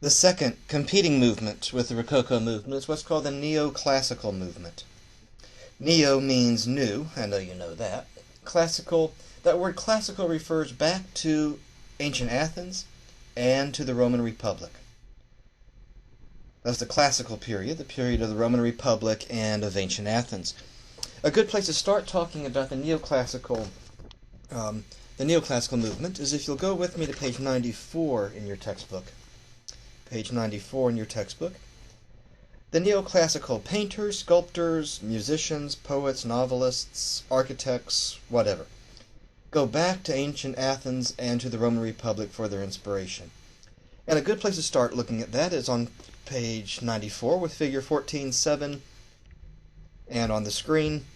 The second competing movement with the Rococo movement is what's called the neoclassical movement. Neo means new, I know you know that. Classical, that word classical refers back to ancient Athens and to the Roman Republic. That's the classical period, the period of the Roman Republic and of ancient Athens. A good place to start talking about the neoclassical movement is if you'll go with me to page 94 in your textbook. Page 94 in your textbook. The neoclassical painters, sculptors, musicians, poets, novelists, architects, whatever, go back to ancient Athens and to the Roman Republic for their inspiration. And a good place to start looking at that is on page 94 with figure 14.7, and on the screen,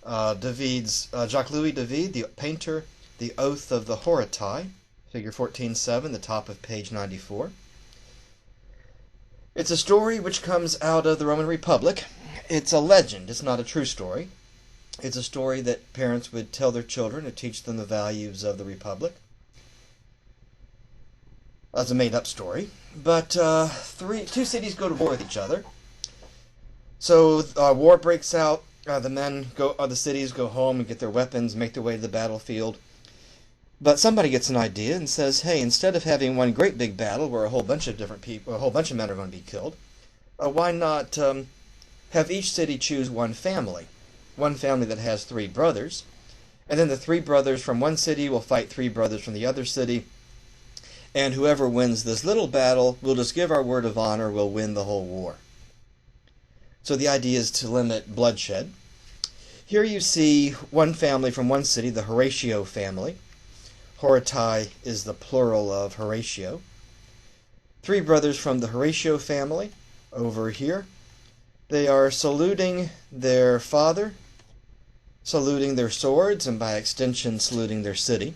Jacques-Louis David, the painter, The Oath of the Horatii, figure 14.7, the top of page 94. It's a story which comes out of the Roman Republic. It's a legend. It's not a true story. It's a story that parents would tell their children to teach them the values of the Republic. That's a made-up story. But two cities go to war with each other. So war breaks out. The cities go home and get their weapons, make their way to the battlefield. But somebody gets an idea and says, hey, instead of having one great big battle where a whole bunch of men are going to be killed, why not have each city choose one family that has 3 brothers, and then the 3 brothers from one city will fight 3 brothers from the other city, and whoever wins this little battle, we'll just give our word of honor, we'll win the whole war. So the idea is to limit bloodshed. Here you see one family from one city, the Horatio family. Horatii is the plural of Horatio. 3 brothers from the Horatio family over here. They are saluting their father, saluting their swords, and by extension saluting their city.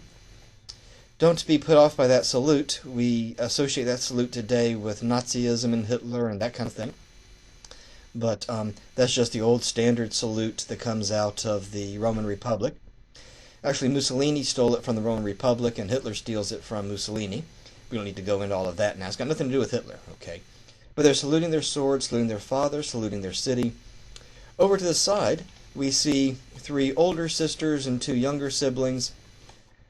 Don't be put off by that salute. We associate that salute today with Nazism and Hitler and that kind of thing. But that's just the old standard salute that comes out of the Roman Republic. Actually, Mussolini stole it from the Roman Republic, and Hitler steals it from Mussolini. We don't need to go into all of that now. It's got nothing to do with Hitler, okay? But they're saluting their swords, saluting their father, saluting their city. Over to the side, we see 3 older sisters and 2 younger siblings.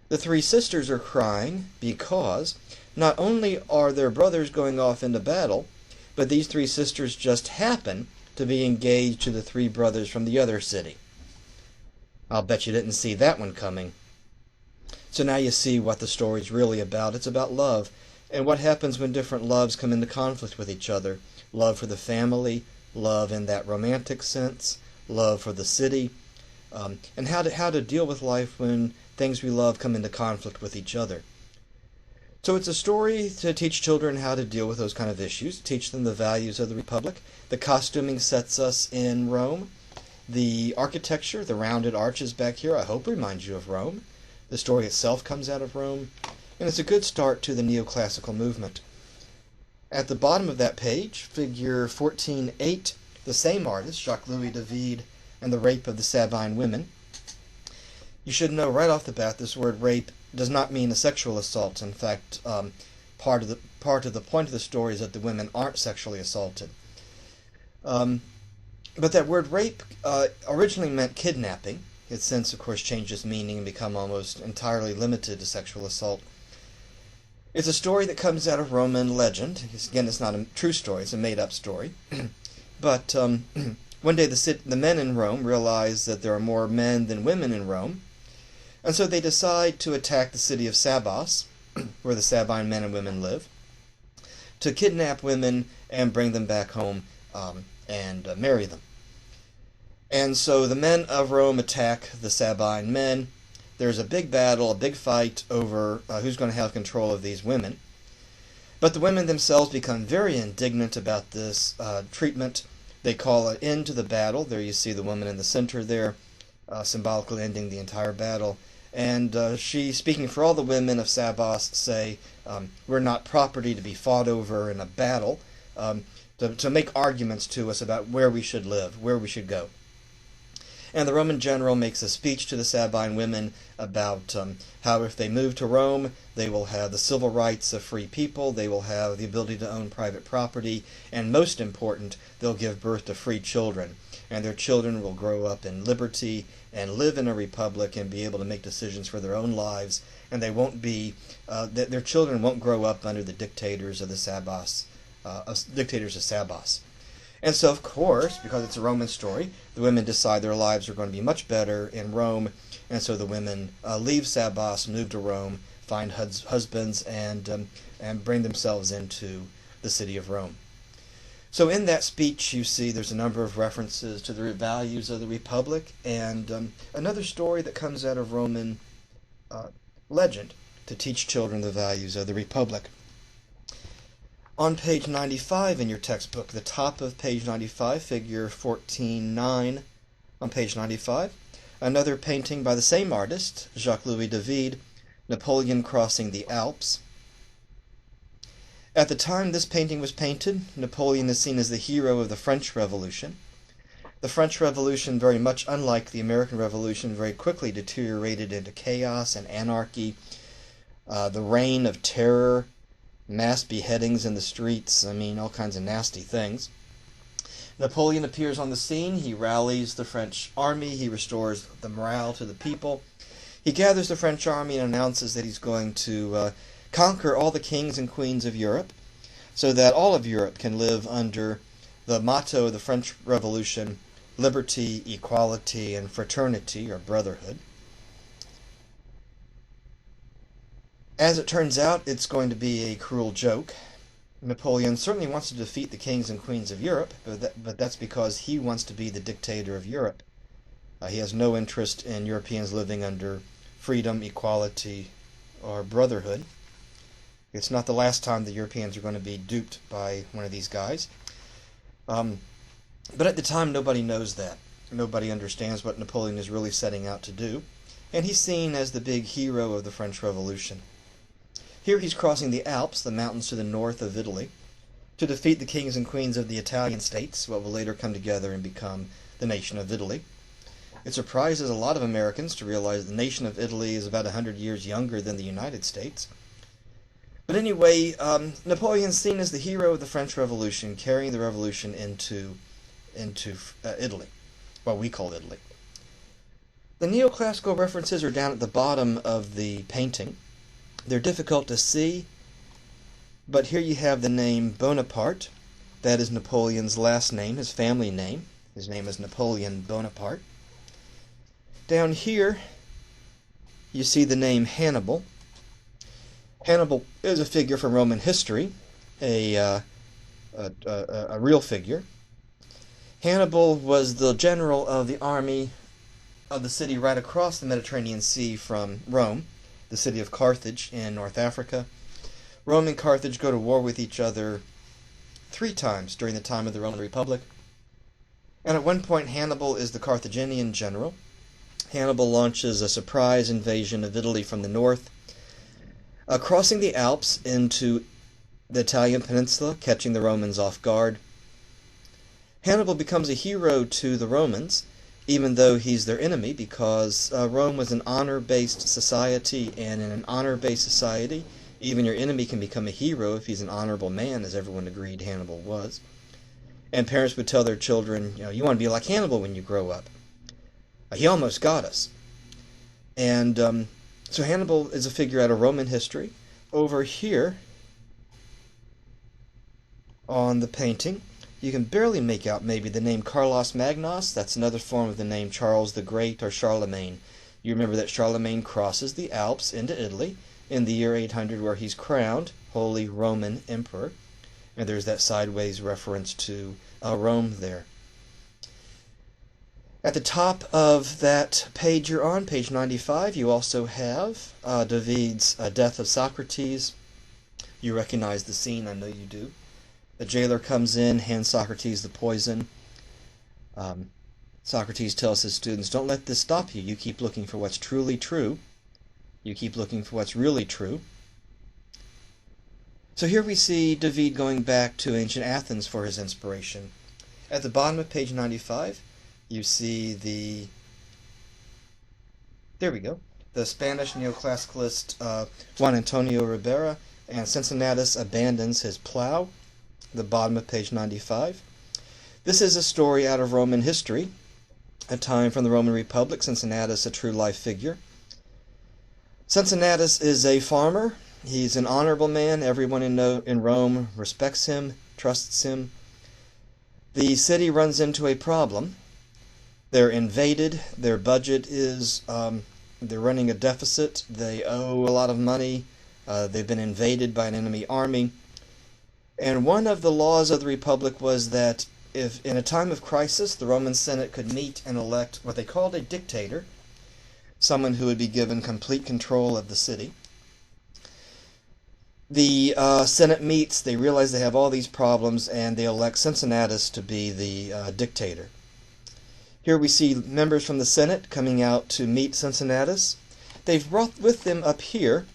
The 3 sisters are crying because not only are their brothers going off into battle, but these 3 sisters just happen to be engaged to the 3 brothers from the other city. I'll bet you didn't see that one coming. So now you see what the story's really about. It's about love, and what happens when different loves come into conflict with each other. Love for the family, love in that romantic sense, love for the city, and how to deal with life when things we love come into conflict with each other. So it's a story to teach children how to deal with those kind of issues, teach them the values of the Republic. The costuming sets us in Rome. The architecture, the rounded arches back here, I hope reminds you of Rome. The story itself comes out of Rome, and it's a good start to the neoclassical movement. At the bottom of that page, figure 14.8, the same artist, Jacques-Louis David, and the Rape of the Sabine Women. You should know right off the bat this word rape does not mean a sexual assault. In fact, part of the point of the story is that the women aren't sexually assaulted. But that word rape originally meant kidnapping. It's since, of course, changed its meaning and become almost entirely limited to sexual assault. It's a story that comes out of Roman legend. Again, it's not a true story. It's a made-up story. But one day the men in Rome realize that there are more men than women in Rome, and so they decide to attack the city of Sabas, where the Sabine men and women live, to kidnap women and bring them back home and marry them. And so the men of Rome attack the Sabine men. There's a big battle, a big fight over who's going to have control of these women. But the women themselves become very indignant about this treatment. They call an end to the battle. There you see the woman in the center there, symbolically ending the entire battle. And she, speaking for all the women of Sabas, say, we're not property to be fought over in a battle, to make arguments to us about where we should live, where we should go. And the Roman general makes a speech to the Sabine women about how if they move to Rome, they will have the civil rights of free people, they will have the ability to own private property, and most important, they'll give birth to free children. And their children will grow up in liberty and live in a republic and be able to make decisions for their own lives, and they won't be, their children won't grow up under the dictators of the Sabas, dictators of Sabas. And so, of course, because it's a Roman story, the women decide their lives are going to be much better in Rome, and so the women leave Sabas, move to Rome, find husbands, and bring themselves into the city of Rome. So in that speech, you see there's a number of references to the values of the Republic, and another story that comes out of Roman legend to teach children the values of the Republic. On page 95 in your textbook, the top of page 95, figure 14.9 on page 95, another painting by the same artist, Jacques-Louis David, Napoleon Crossing the Alps. At the time this painting was painted, Napoleon is seen as the hero of the French Revolution. The French Revolution, very much unlike the American Revolution, very quickly deteriorated into chaos and anarchy, the reign of terror, mass beheadings in the streets, all kinds of nasty things. Napoleon appears on the scene, he rallies the French army, he restores the morale to the people. He gathers the French army and announces that he's going to conquer all the kings and queens of Europe, so that all of Europe can live under the motto of the French Revolution, liberty, equality, and fraternity, or brotherhood. As it turns out, it's going to be a cruel joke. Napoleon certainly wants to defeat the kings and queens of Europe, but that's because he wants to be the dictator of Europe. He has no interest in Europeans living under freedom, equality, or brotherhood. It's not the last time the Europeans are going to be duped by one of these guys. But at the time, nobody knows that. Nobody understands what Napoleon is really setting out to do. And he's seen as the big hero of the French Revolution. Here he's crossing the Alps, the mountains to the north of Italy, to defeat the kings and queens of the Italian states, what will later come together and become the nation of Italy. It surprises a lot of Americans to realize the nation of Italy is about 100 years younger than the United States. But anyway, Napoleon's seen as the hero of the French Revolution, carrying the revolution into Italy, what we call Italy. The neoclassical references are down at the bottom of the painting. They're difficult to see, but here you have the name Bonaparte. That is Napoleon's last name, his family name. His name is Napoleon Bonaparte. Down here, you see the name Hannibal. Hannibal is a figure from Roman history, a real figure. Hannibal was the general of the army of the city right across the Mediterranean Sea from Rome, the city of Carthage in North Africa. Rome and Carthage go to war with each other 3 times during the time of the Roman Republic. And at one point, Hannibal is the Carthaginian general. Hannibal launches a surprise invasion of Italy from the north, crossing the Alps into the Italian peninsula, catching the Romans off guard. Hannibal becomes a hero to the Romans, even though he's their enemy, because Rome was an honor-based society, and in an honor-based society, even your enemy can become a hero if he's an honorable man, as everyone agreed Hannibal was. And parents would tell their children, you want to be like Hannibal when you grow up. He almost got us. And so Hannibal is a figure out of Roman history. Over here, on the painting, you can barely make out maybe the name Carlos Magnos. That's another form of the name Charles the Great or Charlemagne. You remember that Charlemagne crosses the Alps into Italy in the year 800, where he's crowned Holy Roman Emperor. And there's that sideways reference to Rome there. At the top of that page you're on, page 95, you also have David's Death of Socrates. You recognize the scene, I know you do. The jailer comes in, hands Socrates the poison. Socrates tells his students, don't let this stop you. You keep looking for what's truly true. You keep looking for what's really true. So here we see David going back to ancient Athens for his inspiration. At the bottom of page 95, you see the There we go. The Spanish neoclassicist Juan Antonio Ribera, and Cincinnatus abandons his plow, the bottom of page 95. This is a story out of Roman history, a time from the Roman Republic, Cincinnatus a true life figure. Cincinnatus is a farmer. He's an honorable man. Everyone in Rome respects him, trusts him. The city runs into a problem. They're invaded. Their budget is, they're running a deficit. They owe a lot of money. They've been invaded by an enemy army. And one of the laws of the Republic was that if in a time of crisis the Roman Senate could meet and elect what they called a dictator, someone who would be given complete control of the city. The Senate meets, they realize they have all these problems, and they elect Cincinnatus to be the dictator. Here we see members from the Senate coming out to meet Cincinnatus. They've brought with them up here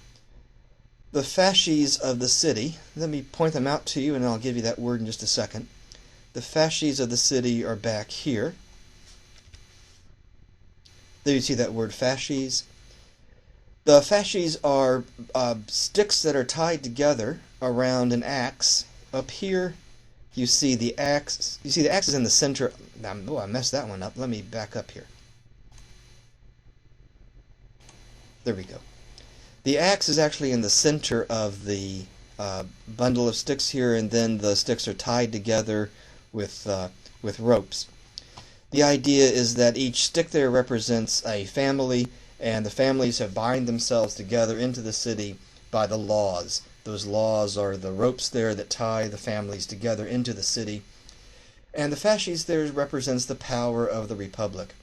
the fasces of the city. Let me point them out to you, and I'll give you that word in just a second. The fasces of the city are back here. There you see that word fasces. The fasces are sticks that are tied together around an axe. Up here you see the axe. You see the axe is in the center. Oh, I messed that one up. Let me back up here. There we go. The axe is actually in the center of the bundle of sticks here, and then the sticks are tied together with ropes. The idea is that each stick there represents a family, and the families have bind themselves together into the city by the laws. Those laws are the ropes there that tie the families together into the city. And the fasces there represents the power of the Republic.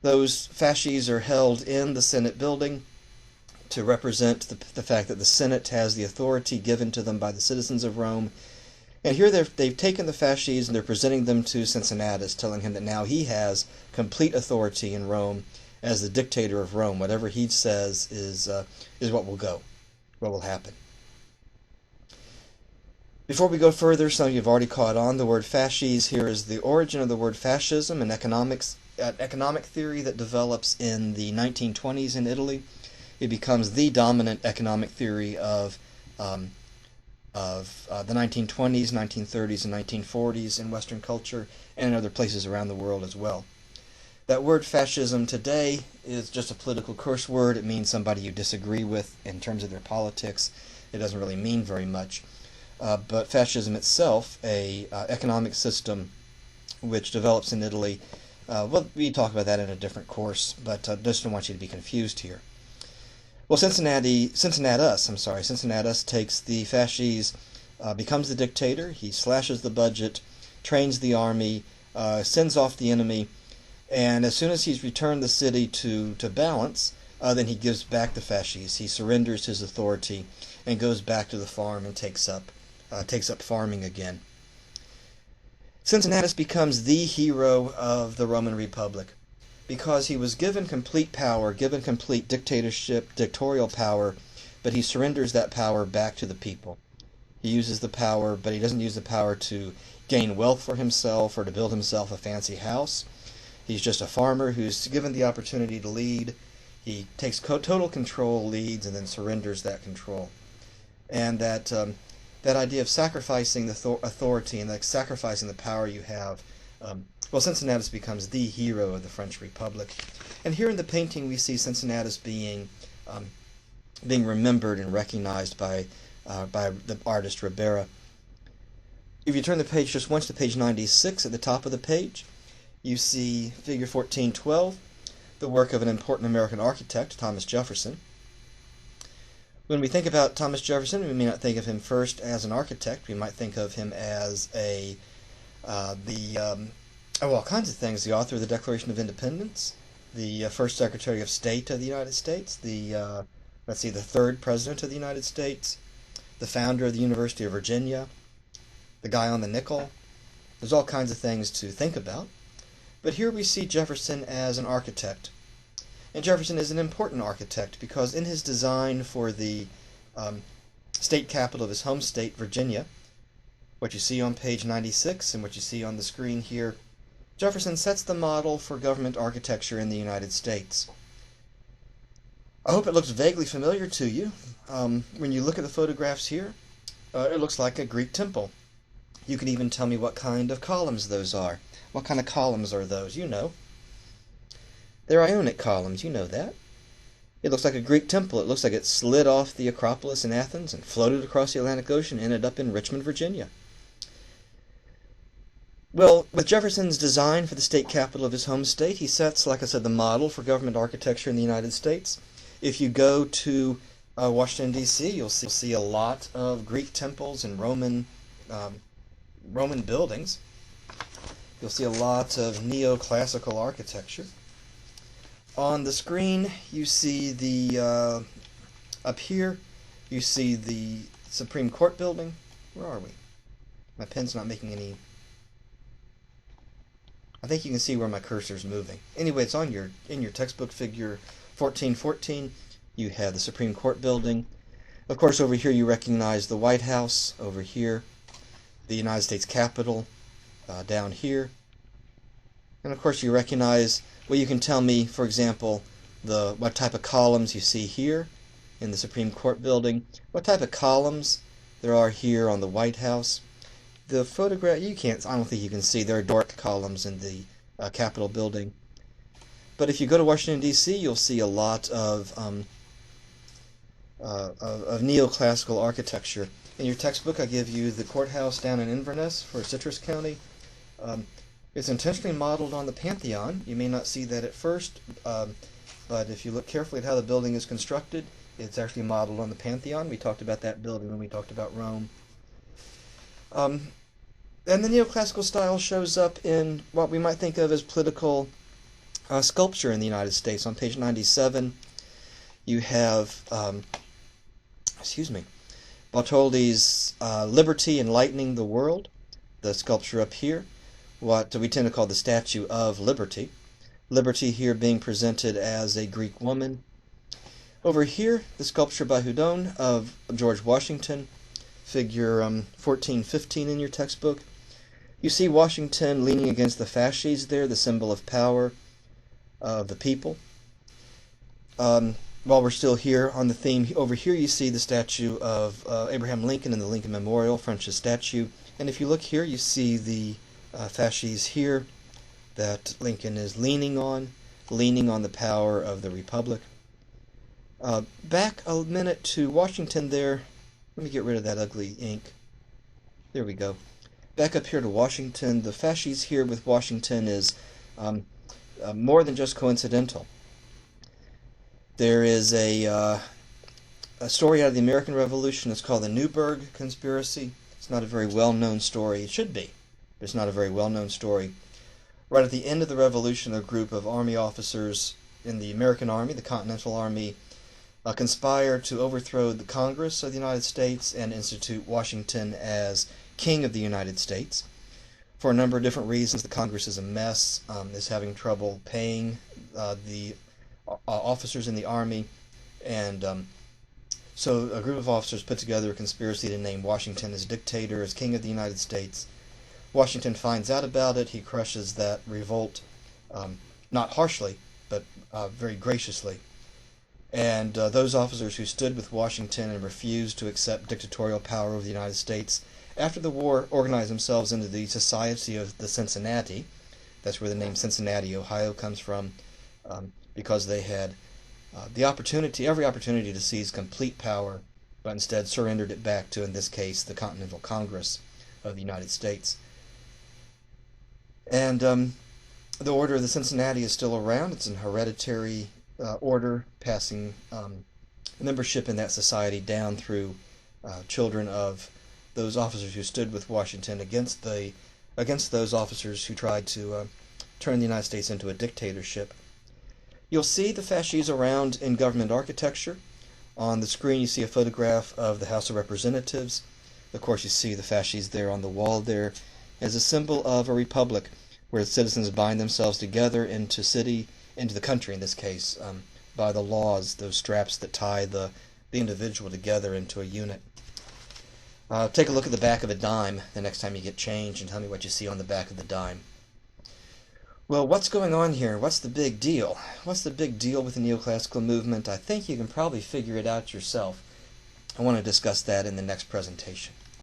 Those fasces are held in the Senate building to represent the fact that the Senate has the authority given to them by the citizens of Rome. And here they've taken the fasces and they're presenting them to Cincinnatus, telling him that now he has complete authority in Rome as the dictator of Rome. Whatever he says is what will go, what will happen. Before we go further, some of you have already caught on. The word fasces here is the origin of the word fascism, an economic theory that develops in the 1920s in Italy. It becomes the dominant economic theory of the 1920s, 1930s, and 1940s in Western culture and in other places around the world as well. That word fascism today is just a political curse word. It means somebody you disagree with in terms of their politics. It doesn't really mean very much. But fascism itself, a economic system which develops in Italy, we talk about that in a different course, but just don't want you to be confused here. Well, Cincinnatus takes the fasces, becomes the dictator. He slashes the budget, trains the army, sends off the enemy, and as soon as he's returned the city to balance, then he gives back the fasces. He surrenders his authority and goes back to the farm and takes up farming again. Cincinnatus becomes the hero of the Roman Republic because he was given complete power, given complete dictatorial power, but he surrenders that power back to the people. He uses the power, but he doesn't use the power to gain wealth for himself or to build himself a fancy house. He's just a farmer who's given the opportunity to lead. He takes total control, leads, and then surrenders that control. And that idea of sacrificing the authority and like sacrificing the power you have, Cincinnatus becomes the hero of the French Republic. And here in the painting we see Cincinnatus being remembered and recognized by the artist Ribera. If you turn the page just once to page 96, at the top of the page, you see figure 1412, the work of an important American architect, Thomas Jefferson. When we think about Thomas Jefferson, we may not think of him first as an architect. We might think of him as all kinds of things. The author of the Declaration of Independence, the first Secretary of State of the United States, the third President of the United States, the founder of the University of Virginia, the guy on the nickel. There's all kinds of things to think about. But here we see Jefferson as an architect. And Jefferson is an important architect because in his design for the state capital of his home state, Virginia, what you see on page 96 and what you see on the screen here, Jefferson sets the model for government architecture in the United States. I hope it looks vaguely familiar to you. When you look at the photographs here, it looks like a Greek temple. You can even tell me what kind of columns those are. What kind of columns are those? You know. They're Ionic columns, you know that. It looks like a Greek temple. It looks like it slid off the Acropolis in Athens and floated across the Atlantic Ocean and ended up in Richmond, Virginia. Well, with Jefferson's design for the state capital of his home state, he sets, like I said, the model for government architecture in the United States. If you go to Washington, D.C., you'll see a lot of Greek temples and Roman buildings. You'll see a lot of neoclassical architecture. On the screen, you see the, up here, you see the Supreme Court building. Where are we? My pen's not making any... I think you can see where my cursor's moving. Anyway, it's on in your textbook figure 1414. You have the Supreme Court building. Of course, over here you recognize the White House. Over here, the United States Capitol. Down here. And of course you recognize, well, you can tell me, for example, what type of columns you see here in the Supreme Court building, what type of columns there are here on the White House. The photograph, I don't think you can see, there are Doric columns in the Capitol building. But if you go to Washington, D.C., you'll see a lot of neoclassical architecture. In your textbook, I give you the courthouse down in Inverness for Citrus County. It's intentionally modeled on the Pantheon. You may not see that at first, but if you look carefully at how the building is constructed, it's actually modeled on the Pantheon. We talked about that building when we talked about Rome. And the neoclassical style shows up in what we might think of as political sculpture in the United States. On page 97, you have, Bartoldi's Liberty Enlightening the World, the sculpture up here, what we tend to call the Statue of Liberty. Liberty here being presented as a Greek woman. Over here, the sculpture by Houdon of George Washington, figure 1415 in your textbook. You see Washington leaning against the fasces there, the symbol of power of the people. While we're still here on the theme, over here you see the statue of Abraham Lincoln in the Lincoln Memorial, French's statue. And if you look here, you see the fasces here that Lincoln is leaning on the power of the Republic. Back a minute to Washington there. Let me get rid of that ugly ink. There we go. Back up here to Washington. The fasces here with Washington is more than just coincidental. There is a story out of the American Revolution. It's called the Newburgh Conspiracy. It's not a very well-known story. It should be, but it's not a very well-known story. Right at the end of the Revolution, a group of Army officers in the American Army, the Continental Army, conspired to overthrow the Congress of the United States and institute Washington as King of the United States. For a number of different reasons, the Congress is a mess, is having trouble paying the officers in the Army, and so a group of officers put together a conspiracy to name Washington as dictator, as King of the United States. Washington finds out about it. He crushes that revolt, not harshly, but very graciously. And those officers who stood with Washington and refused to accept dictatorial power over the United States, after the war, organized themselves into the Society of the Cincinnati. That's where the name Cincinnati, Ohio comes from, because they had every opportunity to seize complete power, but instead surrendered it back to, in this case, the Continental Congress of the United States. And the Order of the Cincinnati is still around. It's an hereditary order, passing membership in that society down through children of those officers who stood with Washington against those officers who tried to turn the United States into a dictatorship. You'll see the fasces around in government architecture. On the screen you see a photograph of the House of Representatives. Of course you see the fasces there on the wall there as a symbol of a republic where the citizens bind themselves together into the country in this case, by the laws, those straps that tie the individual together into a unit. Take a look at the back of a dime the next time you get change and tell me what you see on the back of the dime. Well, what's going on here? What's the big deal? What's the big deal with the neoclassical movement? I think you can probably figure it out yourself. I want to discuss that in the next presentation.